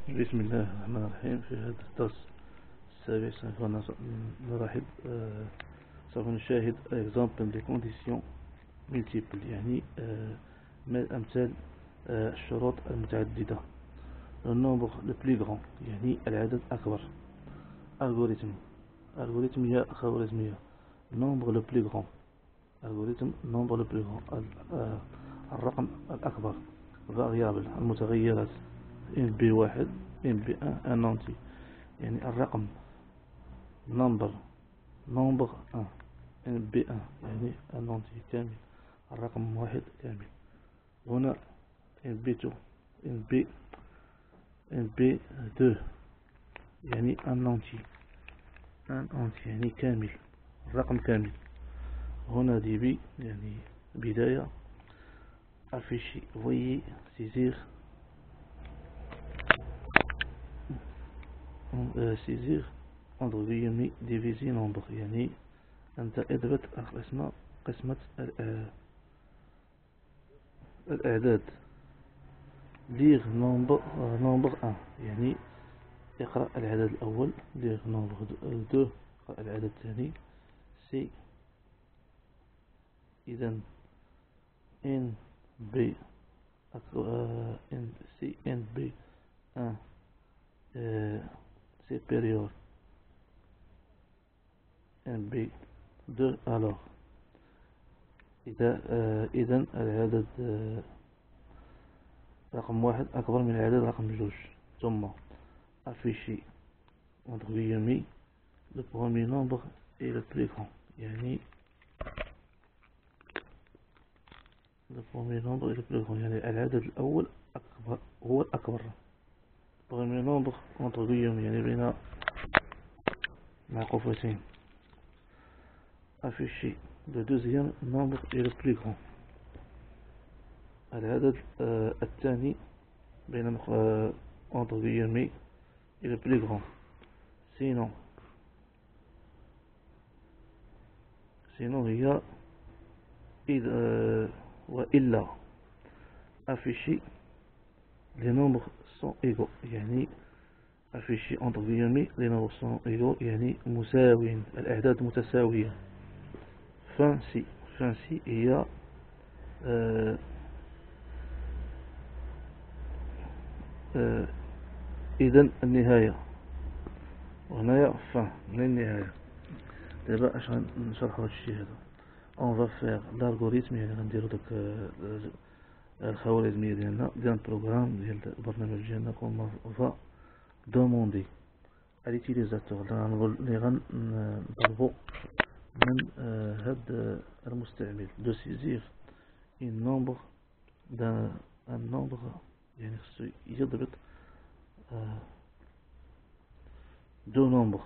بسم الله الرحمن الرحيم. في هذا الدرس السابع سوف نشاهد exemple des conditions multiples، يعني أمثال الشروط المتعددة. le nombre le plus grand، يعني العدد الأكبر. algorithme هي خوارزمية. nombre le plus grand، nombre le plus grand، الرقم الأكبر. variable، المتغيرات b1 b1 un entier، يعني الرقم number 1 b1 يعني un entier كامل، الرقم واحد كامل. هنا b2 b2 يعني un entier يعني كامل، الرقم كامل. هنا db يعني بداية. afficher voyez saisir entre guillemets diviser nombre، يعني أنت اضبط قسمة الأعداد. lire nombre 1 يعني اقرأ العدد الأول. lire nombre 2 اقرأ العدد الثاني. c إذا n b n b 1 supérieur NB2 alors إذا العدد رقم واحد أكبر من العدد رقم جوج. ثم afficher entre guillemets le premier nombre et le plus grand، يعني le premier nombre et le plus grand، يعني العدد الأول أكبر هو الأكبر. premier nombre entre guillemets يعني بين معقوفتين. afficher le deuxième nombre et le plus grand، العدد الثاني بين entre guillemets et le plus grand. sinon هي وإلا afficher les nombres sont égaux، يعني afficher entre guillemets les nombres sont égaux يعني مساوين، الأعداد متساوية. fin si هي إذن النهاية، وهنايا fin من النهاية. دابا اش غنشرحو هادشي هذا. on va faire l'algorithme، يعني غنديرو داك الخوارزمية ديال البروغرام ديال البرنامج ديالنا. كون va demander à l'utilisateur اللي غنطلبو من هاد المستعمل de saisir un nombre يعني خصو يضبط deux nombres.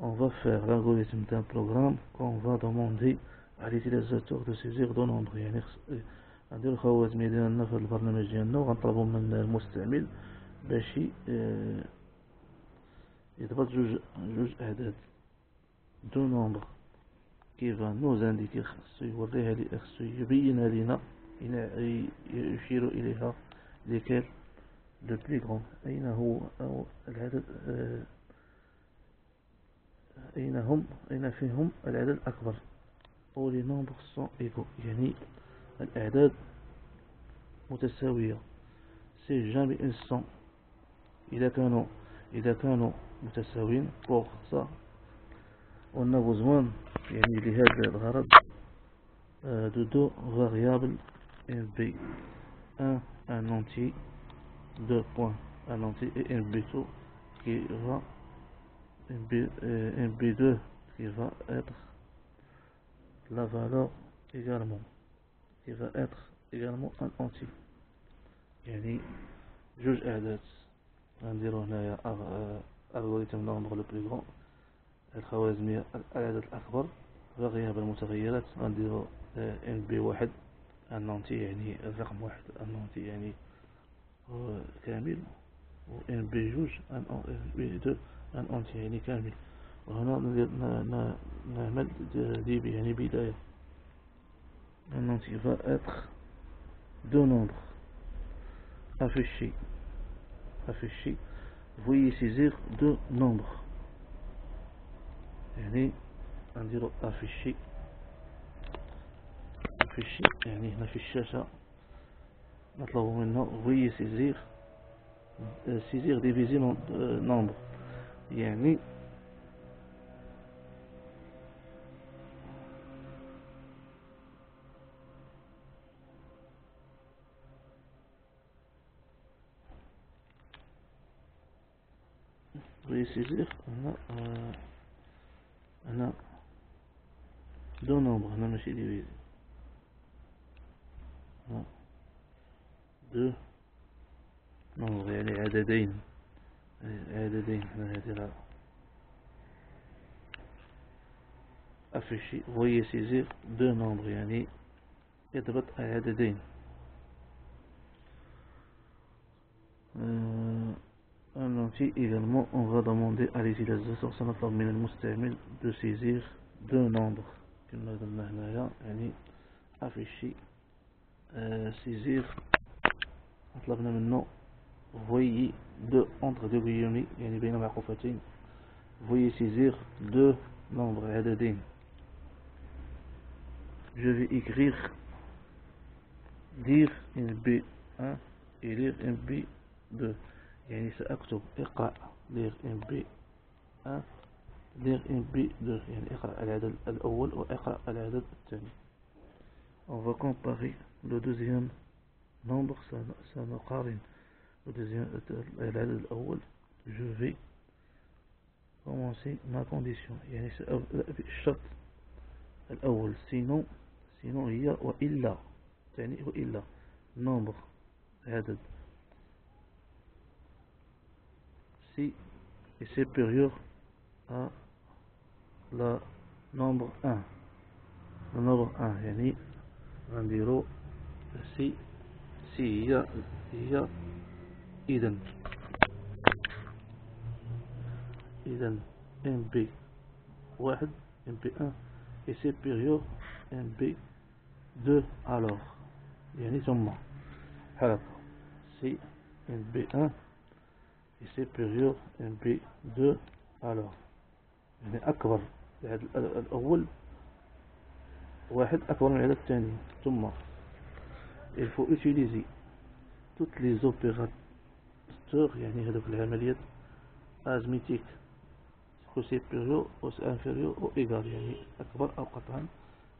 On va faire l'algorithme d'un programme qu'on va demander à l'utilisateur de saisir deux nombres، يعني ندير الخوارزمية ديالنا في البرنامج ديالنا وغنطلبو من المستعمل باش يضبط جوج أعداد. دو نومبر كي va nous indiquer، خصو يوريها لي، خصو يبينها لينا، يشير إليها لكال le plus grand، أين هو أو العدد، أين فيهم العدد الأكبر. ou les nombres sont égaux، يعني الأعداد متساوية. c'est jamais ils sont، إذا كانوا متساويين. pour ça on a besoin يعني لهذا الغرض de deux variables NB1 un entier 2 points un entier et NB2 qui va NB2 qui va être la valeur également qui va être également un entier، يعني جوج أعداد. غنديرو هنايا algorithme nombre le plus grand، الخوارزمية العدد الأكبر. variable المتغيرات غنديرو NB1 un entier يعني الرقم واحد un entier يعني كامل، و NB2 un entier يعني كامل. وهنا نعمل db يعني بداية. un entier va être deux nombres afficher, afficher, veuillez saisir deux nombres. يعني نديرو afficher, afficher يعني هنا في الشاشة نطلب منه veuillez saisir, saisir diviser nombre يعني veuillez saisir هنا دو نومبر هنا ماشي ديفيزي دو نومبر يعني عددين هنا هذه afficher veuillez saisir deux nombres يعني يضبط عددين. Un outil également, on va demander à l'utilisateur سنطلب من المستعمل de saisir deux nombres كما قلنا هنايا يعني afficher saisir طلبنا منه veuillez deux entre deux guillemets يعني بين معقوفتين veuillez saisir deux nombres عددين. Je vais écrire lire un B1 et lire un B2 يعني سأكتب اقرأ lire un B1 lire un B2 يعني اقرأ العدد الأول واقرأ العدد الثاني. On va comparer le deuxième nombre, سنقارن العدد الأول. Je vais commencer ma condition يعني سأبدأ بالشرط الأول sinon هي وإلا يعني وإلا nombre عدد si est supérieur à la nombre 1 le nombre 1 يعني غنديرو si هي إذن MB1 MB1 est supérieur MB2 alors يعني ثم حركة si MB1 est supérieur MB2 alors يعني أكبر العدد الأول واحد أكبر من العدد الثاني ثم il faut utiliser toutes les opérateurs يعني هذوك العمليات arithmétiques supérieur ou inférieur ou égal يعني أكبر أو قطعا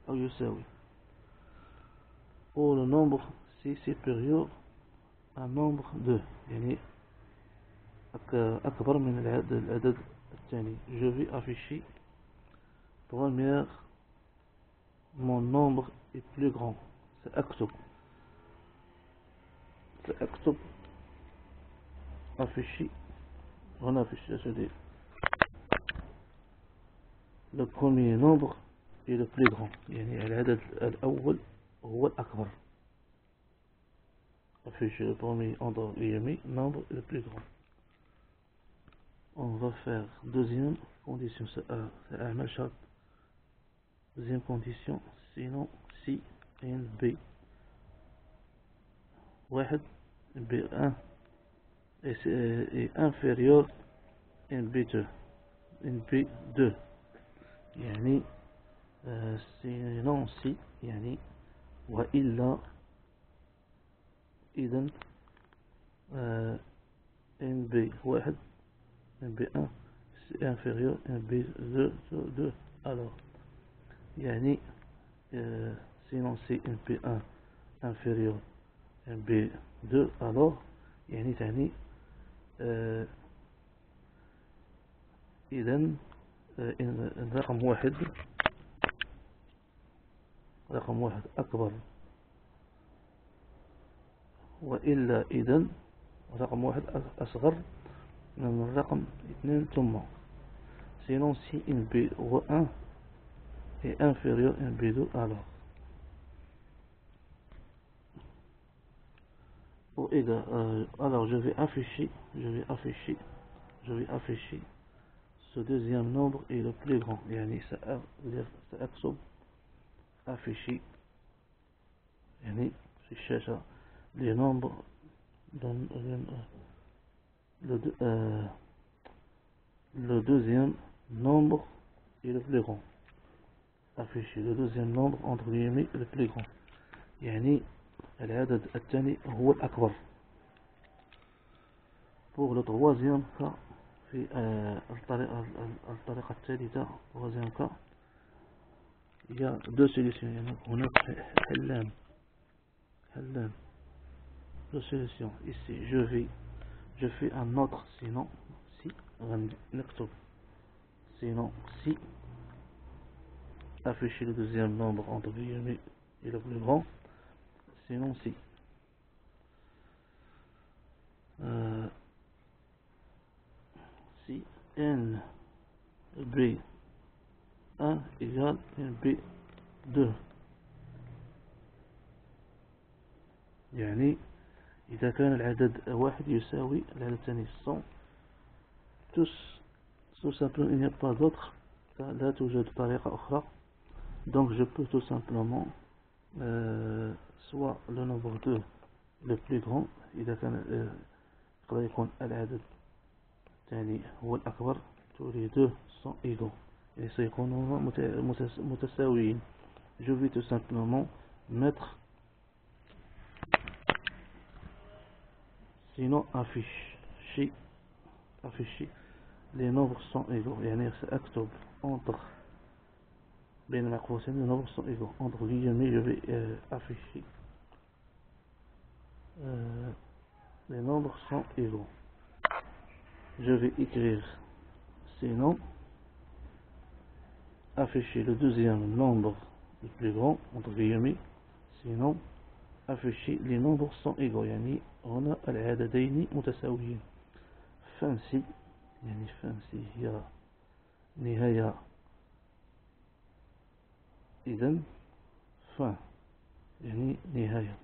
أو يساوي. Pour le nombre c'est supérieur à nombre 2 يعني أكبر من العدد الثاني. Je vais afficher première mon nombre est plus grand سأكتب afficher هنا في الشاشة دي le premier nombre est le plus grand يعني العدد الأول هو الأكبر. afficher le premier entre guillemets nombre est le plus grand. On va faire deuxième condition سأعمل شرط deuxième condition sinon si NB واحد NB1 est inférieur NB2 يعني sinon si يعني وإلا إذن NB1 NB1 c'est inférieur NB2 alors يعني sinon si NB1 inférieur NB2 alors يعني تعني إذن رقم واحد أكبر وإلا إذن رقم واحد أصغر من الرقم 2 ثم sinon si NB1 est inférieur NB2 alors ou égal alors je vais afficher ce deuxième nombre est le plus grand يعني سأكتب afficher يعني في الشاشة les nombres donne le deuxième nombre est le plus grand. Afficher le deuxième nombre entre guillemets le plus grand. يعني العدد الثاني هو الأكبر. Pour le troisième cas في الطريقة الثالثة troisième cas il y a deux solutions. هناك حلان deux solutions. Ici je fais un autre sinon si نكتب sinon si afficher le deuxième nombre entre guillemets est le plus grand, sinon si si n b 1 égale n b 2 يعني إذا كان العدد واحد يساوي العدد الثاني sont tous tout simplement il n'y a pas d'autre, لا توجد طريقة أخرى. Donc je peux tout simplement soit le nombre 2 le plus grand إذا كان يقدر يكون العدد الثاني هو الأكبر tous les deux sont égaux يعني سيكونوا متساويين. Je vais tout simplement mettre sinon afficher les nombres sont égaux يعني سأكتب entre بين قوسين les nombres sont égaux entre guillemets je vais afficher les nombres sont égaux. Je vais écrire sinon afficher le deuxième nombre le plus grand entre guillemets sinon afficher les nombres sont égaux يعني هنا العددين متساويين. فانسي يعني فانسي هي نهاية إذن fin يعني نهاية.